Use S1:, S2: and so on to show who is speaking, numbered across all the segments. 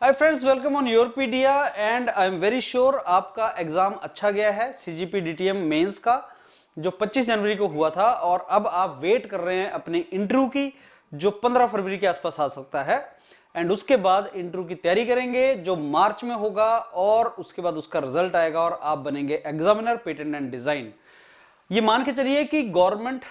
S1: Hi friends, welcome on Yourpedia and I am very sure आपका exam अच्छा गया है। सीजीपी डीटीएम मेंस का जो 25 जनवरी को हुआ था और अब आप वेट कर रहे हैं अपने इंटरव्यू की जो 15 फरवरी के आसपास आ सकता है। एंड उसके बाद इंटरव्यू की तैयारी करेंगे जो मार्च में होगा और उसके बाद उसका रिजल्ट आएगा और आप बनेंगे एग्जामिनर पेटेंट एंड डिजाइन। ये मान के चलिए कि गवर्नमेंट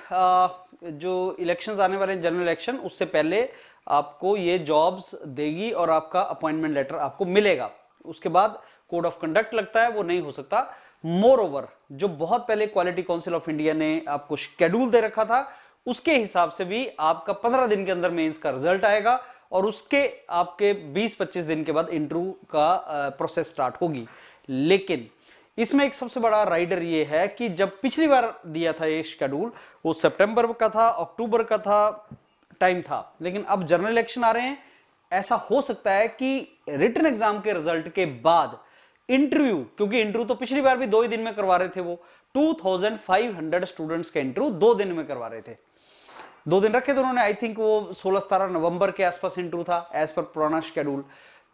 S1: जो इलेक्शंस आने वाले जनरल इलेक्शन उससे पहले आपको ये जॉब्स देगी और आपका अपॉइंटमेंट लेटर आपको मिलेगा। उसके बाद कोड ऑफ कंडक्ट लगता है, वो नहीं हो सकता। मोर ओवर जो बहुत पहले क्वालिटी काउंसिल ऑफ इंडिया ने आपको शेड्यूल दे रखा था उसके हिसाब से भी आपका 15 दिन के अंदर मेंस का रिजल्ट आएगा और उसके आपके 20-25 दिन के बाद इंटरव्यू का प्रोसेस स्टार्ट होगी। लेकिन इसमें एक सबसे बड़ा राइडर ये है कि जब पिछली बार दिया था ये शेड्यूल वो सितंबर का था, अक्टूबर का था, टाइम था, लेकिन अब जनरल इलेक्शन आ रहे हैं। ऐसा हो सकता है कि रिटन एग्जाम के रिजल्ट के बाद इंटरव्यू, क्योंकि इंटरव्यू तो पिछली बार भी 2 ही दिन में करवा रहे थे, वो 2500 स्टूडेंट्स के इंटरव्यू 2 दिन में करवा रहे थे। 2 दिन रखे थे उन्होंने, आई थिंक वो 16-17 नवंबर के आसपास इंटरव्यू था एज पर पुराना शेड्यूल।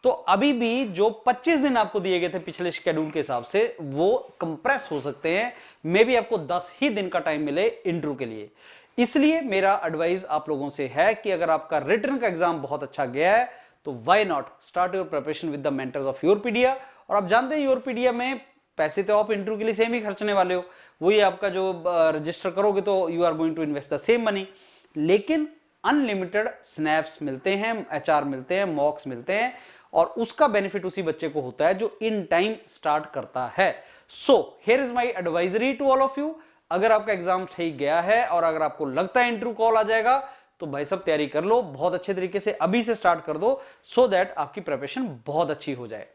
S1: तो अभी भी जो 25 दिन आपको दिए गए थे पिछले शेड्यूल के हिसाब से वो कंप्रेस हो सकते हैं। मे बी आपको 10 ही दिन का टाइम मिले इंटरव्यू के लिए। इसलिए मेरा एडवाइस आप लोगों से है कि अगर आपका रिटन का एग्जाम बहुत अच्छा गया है तो why not start your preparation with the mentors of Yourpedia. और आप जानते हैं योरपीडिया में पैसे तो आप इंटरव्यू के लिए सेम ही खर्चने वाले हो, वही आपका जो रजिस्टर करोगे तो you are going to invest the same money, लेकिन अनलिमिटेड स्नैप्स मिलते हैं, एचआर मिलते हैं, मॉक्स मिलते हैं और उसका बेनिफिट उसी बच्चे को होता है जो इन टाइम स्टार्ट करता है। So here is my advisory to all of you. अगर आपका एग्जाम ठीक गया है और अगर आपको लगता है इंटरव्यू कॉल आ जाएगा तो भाई सब तैयारी कर लो, बहुत अच्छे तरीके से अभी से स्टार्ट कर दो सो दैट आपकी प्रिपरेशन बहुत अच्छी हो जाए।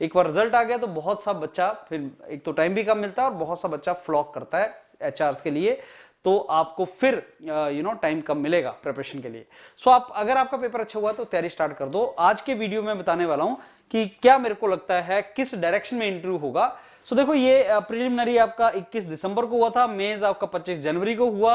S1: एक बार रिजल्ट आ गया तो बहुत सा बच्चा, फिर एक तो टाइम भी कम मिलता है और बहुत सा बच्चा फ्लॉक करता है एचआरस के लिए, तो आपको फिर टाइम कम मिलेगा प्रिपरेशन के लिए। सो आप अगर आपका पेपर अच्छा हुआ तो तैयारी स्टार्ट कर दो। आज के वीडियो में बताने वाला हूं कि क्या मेरे को लगता है किस डायरेक्शन में इंटरव्यू होगा। सो देखो, ये प्रिलिमिनरी आपका 21 दिसंबर को हुआ था, मेंस आपका 25 जनवरी को हुआ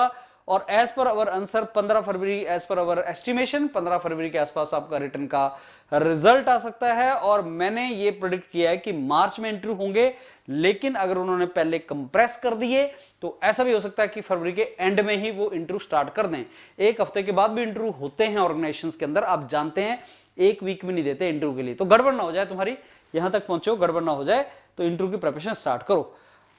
S1: और as per our answer 15 February, as per our estimation 15 फरवरी के आसपास आपका रिटर्न का रिजल्ट आ सकता है। और मैंने ये प्रेडिक्ट किया है कि मार्च में इंटरव्यू होंगे, लेकिन अगर उन्होंने पहले कंप्रेस कर दिए तो ऐसा भी हो सकता है कि फरवरी के एंड में ही वो इंटरव्यू स्टार्ट कर दें। एक हफ्ते के बाद भी इंटरव्यू होते हैं ऑर्गेनाइजेशंस के अंदर, आप जानते हैं, एक वीक में नहीं देते इंटरव्यू के लिए। तो गड़बड़ ना हो जाए तुम्हारी, यहां तक पहुंचो गड़बड़ ना हो जाए, तो इंटरव्यू की प्रिपरेशन स्टार्ट करो।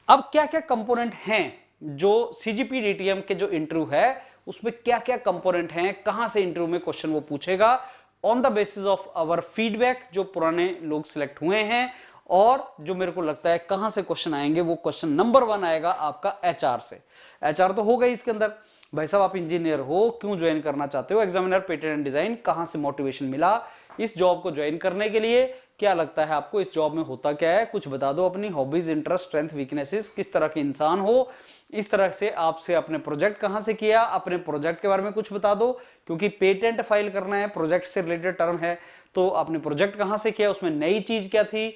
S1: अब क्या क्या कंपोनेंट हैं जो सीजीपी डीटीएम के जो इंटरव्यू है उसमें क्या क्या कंपोनेंट हैं, कहां से इंटरव्यू में क्वेश्चन वो पूछेगा on the basis of our feedback जो पुराने लोग सिलेक्ट हुए हैं, और जो मेरे को लगता है कहां से क्वेश्चन आएंगे। वो क्वेश्चन नंबर 1 आएगा आपका एचआर से। एचआर तो हो गई इसके अंदर, भाई साहब आप इंजीनियर हो, क्यों ज्वाइन करना चाहते हो एग्जामिनर पेटेंट एंड डिजाइन, कहां से मोटिवेशन मिला इस जॉब को ज्वाइन करने के लिए, क्या लगता है आपको इस जॉब में होता क्या है, कुछ बता दो, अपनी हॉबीज, इंटरेस्ट, स्ट्रेंथ, वीकनेसेस, किस तरह के इंसान हो, इस तरह से आपसे अपने प्रोजेक्ट कहां से किया, अपने प्रोजेक्ट के बारे में कुछ बता दो, क्योंकि पेटेंट फाइल करना है, प्रोजेक्ट से रिलेटेड टर्म है, तो आपने प्रोजेक्ट कहां से किया, उसमें नई चीज क्या थी।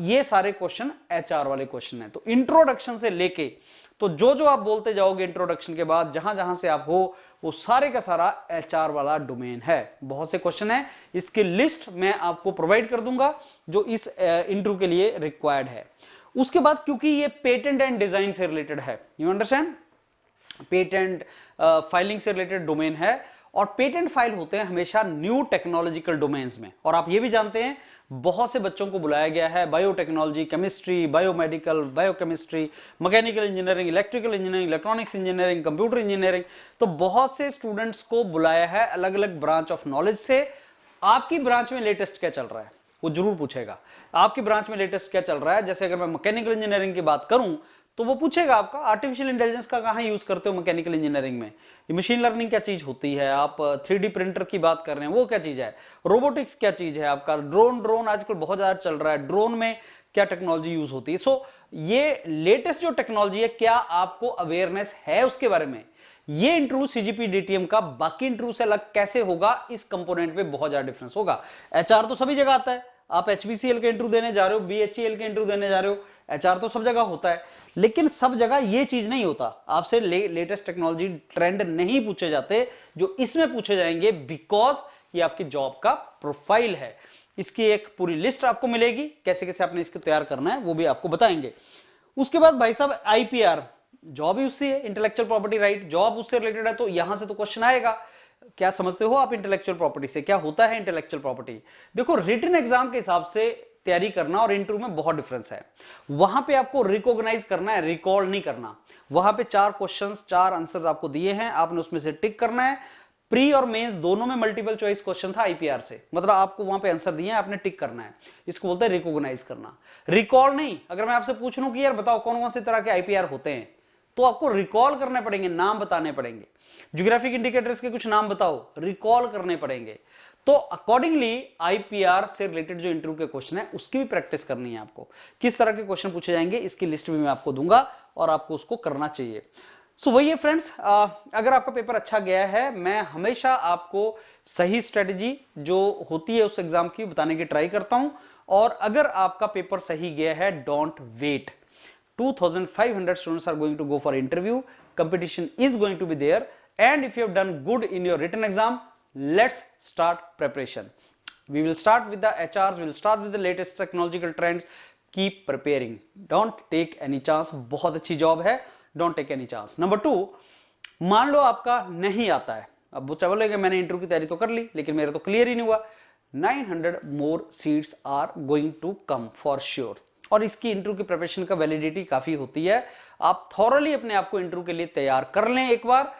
S1: ये सारे क्वेश्चन एचआर वाले क्वेश्चन है। तो इंट्रोडक्शन से लेके तो जो जो आप बोलते जाओगे इंट्रोडक्शन के बाद, जहां जहां से आप हो, वो सारे का सारा एचआर वाला डोमेन है। बहुत से क्वेश्चन है, इसकी लिस्ट मैं आपको प्रोवाइड कर दूंगा जो इस इंटरव्यू के लिए रिक्वायर्ड है। उसके बाद क्योंकि ये पेटेंट एंड डिजाइन से रिलेटेड है, यू अंडरस्टैंड, पेटेंट फाइलिंग से रिलेटेड डोमेन है और पेटेंट फाइल होते हैं हमेशा न्यू टेक्नोलॉजिकल डोमेन्स में। और आप ये भी जानते हैं बहुत से बच्चों को बुलाया गया है, biotechnology, chemistry, biomedical, biochemistry, mechanical engineering, electrical engineering, electronics engineering, computer engineering, तो बहुत से स्टूडेंट्स को बुलाया है अलग अलग ब्रांच ऑफ नॉलेज से। आपकी ब्रांच में लेटेस्ट क्या चल रहा है वो जरूर पूछेगा, आपकी ब्रांच में लेटेस्ट क्या चल रहा है। जैसे अगर मैं मैकेनिकल इंजीनियरिंग की बात करूं तो वो पूछेगा आपका आर्टिफिशियल इंटेलिजेंस का कहां यूज करते हो मैकेनिकल इंजीनियरिंग में, मशीन लर्निंग क्या चीज होती है, आप 3D प्रिंटर की बात कर रहे हैं वो क्या चीज है, रोबोटिक्स क्या चीज है, आपका ड्रोन आजकल बहुत ज्यादा चल रहा है, ड्रोन में क्या टेक्नोलॉजी यूज होती है। सो ये लेटेस्ट जो टेक्नोलॉजी है क्या आपको अवेयरनेस है उसके बारे में। ये इंटरव्यू सीजीपी डीटीएम का बाकी इंटरव्यू से अलग कैसे होगा, इस कंपोनेंट में बहुत ज्यादा डिफरेंस होगा। एचआर तो सभी जगह आता है, आप एचबीसीएल के इंटरव्यू देने जा रहे हो, बीएचईएल के इंटरव्यू देने जा रहे हो, एचआर तो सब जगह होता है, लेकिन सब जगह ये चीज नहीं होता। आपसे लेटेस्ट टेक्नोलॉजी ट्रेंड नहीं पूछे जाते जो इसमें पूछे जाएंगे, बिकॉज ये आपकी जॉब का प्रोफाइल है। इसकी एक पूरी लिस्ट आपको मिलेगी, कैसे कैसे आपने इसको तैयार करना है वो भी आपको बताएंगे। उसके बाद भाई साहब आईपीआर, जॉब ही उससे है, इंटेलेक्चुअल प्रॉपर्टी राइट, जॉब उससे रिलेटेड है, तो यहां से तो क्वेश्चन आएगा। क्या समझते हो आप इंटेलेक्चुअल प्रॉपर्टी से, क्या होता है इंटेलेक्चुअल प्रॉपर्टी? देखो रिटन एग्जाम के हिसाब से तैयारी करना और इंटरव्यू में बहुत डिफरेंस है। वहां पे आपको रिकॉग्नाइज करना है, रिकॉल नहीं करना। वहां पे 4 क्वेश्चंस 4 आंसर आपको दिए हैं, आपने उसमें से टिक करना है। प्री और मेंस दोनों में मल्टीपल चॉइस क्वेश्चन था आईपीआर से, मतलब आपको वहां पे आंसर दिए हैं, आपने टिक करना है। इसको बोलते हैं रिकॉग्नाइज करना, रिकॉल नहीं। अगर मैं आपसे पूछ लूं कि यार बताओ कौन कौन से तरह के आईपीआर होते हैं, तो आपको रिकॉल करने पड़ेंगे, नाम बताने पड़ेंगे। ज्योग्राफिक इंडिकेटर्स के कुछ नाम बताओ, रिकॉल करने पड़ेंगे। तो अकॉर्डिंगली आईपीआर से रिलेटेड जो इंटरव्यू के क्वेश्चन है उसकी भी प्रैक्टिस करनी है आपको। किस तरह के क्वेश्चन पूछे जाएंगे इसकी लिस्ट भी मैं आपको दूंगा और आपको उसको करना चाहिए। सो वही है फ्रेंड्स, अगर आपका पेपर अच्छा गया है, मैं हमेशा आपको सही स्ट्रेटजी जो होती है उस एग्जाम की बताने की ट्राई करता हूं। और अगर आपका पेपर सही गया है, don't wait. 2500 students are going to go for interview. Competition is going to be there, and if you have done good in your written exam, let's start preparation. We will start with the HRs, we will start with the latest technological trends. Keep preparing, don't take any chance. बहुत अच्छी job है, don't take any chance. Number 2, मान लो आपका नहीं आता है, अब वो बोलेगा मैंने इंटरव्यू की तैयारी तो कर ली लेकिन मेरा तो क्लियर ही नहीं हुआ। 900 more seats are going to come for sure, और इसकी इंटरव्यू की प्रिपरेशन का वैलिडिटी काफी होती है। आप थॉरली अपने आप को इंटरव्यू के लिए तैयार कर लें एक बार,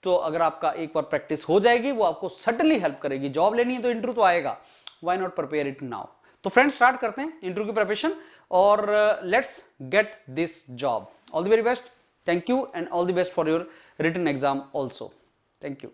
S1: तो अगर आपका एक बार प्रैक्टिस हो जाएगी वो आपको सडनली हेल्प करेगी। जॉब लेनी है तो इंटरव्यू तो आएगा, why not prepare it now. तो फ्रेंड्स स्टार्ट करते हैं इंटरव्यू की प्रिपरेशन और let's get this job. All the very best, thank you and all the best for your written exam also. Thank you.